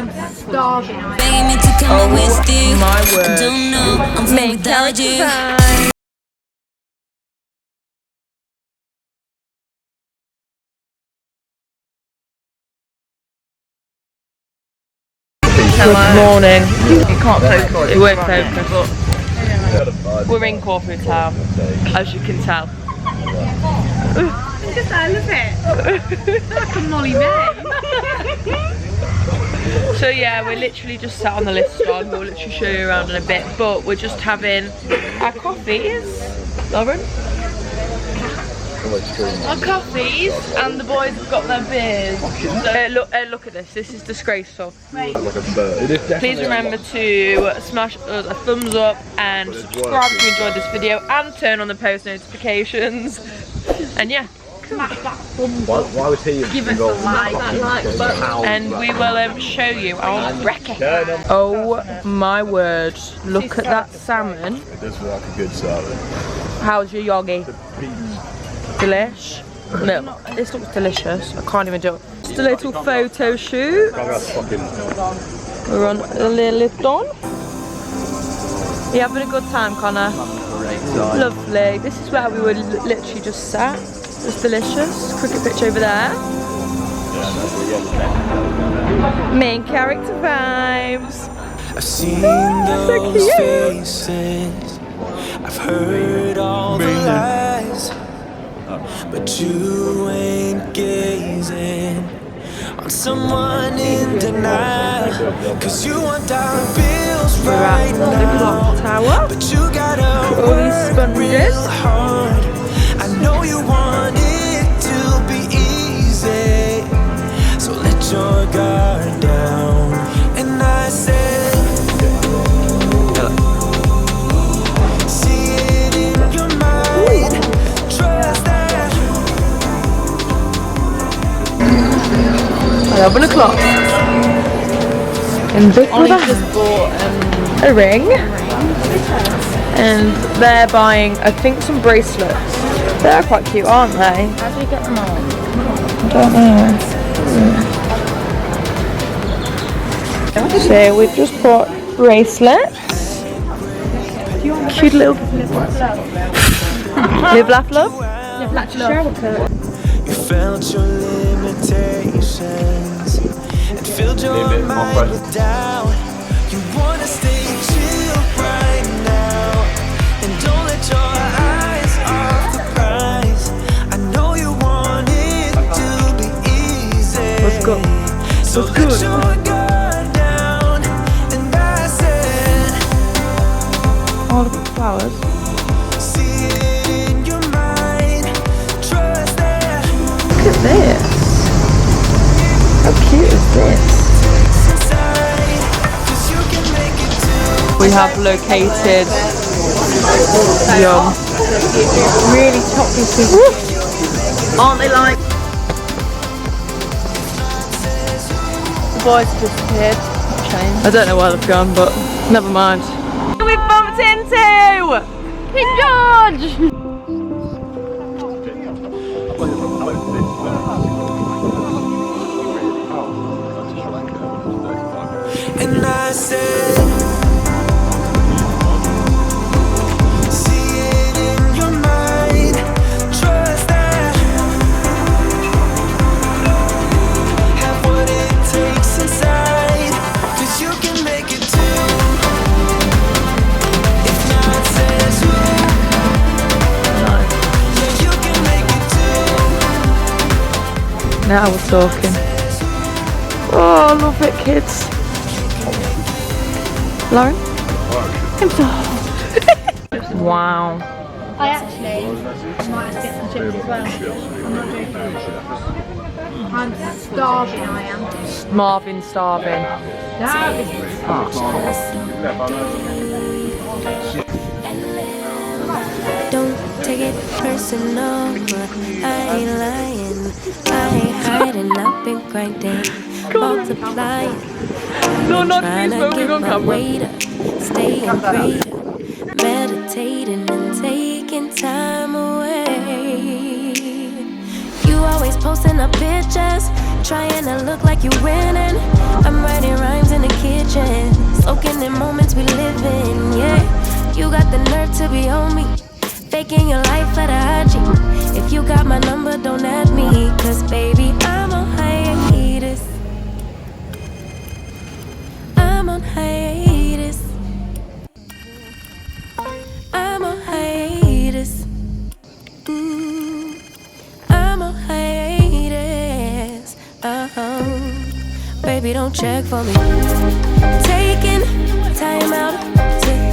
I'm starving. Oh my word. Main character time. Good morning. It can't focus. It won't focus. We're in Corfu town, as you can tell. I love it. It's like a Molly May. So yeah, we're literally just sat on the lift on. We'll literally show you around in a bit, but we're just having our coffees. Lauren? Our coffees, and the boys have got their beers. Look at this. This is disgraceful. Please remember to smash us a thumbs up and subscribe if you enjoyed this video, and turn on the post notifications. And yeah. Why was he give us a like, and we will show you our brekkie. Oh my word, look at that salmon. It does look like a good salmon. How's your yogi? Delish? No, this looks delicious. I can't even do it. Just a little photo shoot. We're on a little lift on. You having a good time, Connor? Lovely. This is where we were literally just sat. It's delicious. Cricket pitch over there. Main character vibes. I've seen those faces. I've heard all the lies, but you ain't gazing on someone in denial. Cause you want dollar bills right now, tower. but you gotta all these work real sponges. hard. I know you want it to be easy, so let your guard down. And I said, see it in your mind, trust that. 11 o'clock. And Vic just bought a ring. And they're buying, I think, some bracelets. They're quite cute, aren't they? How do you get them on? I don't know. So we've just bought bracelets. Cute little live, laugh, love. Live, laugh, love. You felt your limitations and filled your mind with doubt. You wanna stay chill right now and don't let your eyes off the prize. I know you want it to be easy. Let's go. So let your guard down. And I said, all the flowers. see it in your mind, trust that. Look at this. How cute is this? We have located yum. Really chocolatey. Aren't they like? The boys have disappeared. I don't know where they've gone, but never mind. We've bumped into King George. And I said, see it in your mind, trust that. Have what it takes inside, cause you can make it too. If not says who, yeah, you can make it too. Now we're talking. Oh, I love it, kids. Lauren? I'm so hot. Wow. I actually might have to get some chips as well. I'm not joking. I'm starving, I am. Marvin starving. That is Don't take it personal, but I ain't lying. I ain't hiding, I've been grinding, multiplying. No, not Trying me to smoking get on my camera. weight up, staying greater, meditating and taking time away. You always posting up pictures, trying to look like you winning. I'm writing rhymes be on me. Faking your life for the IG. If you got my number, don't add me. Cause baby, I'm on hiatus. I'm on hiatus. I'm on hiatus. Ooh, I'm on hiatus. Baby, don't check for me. Taking time out to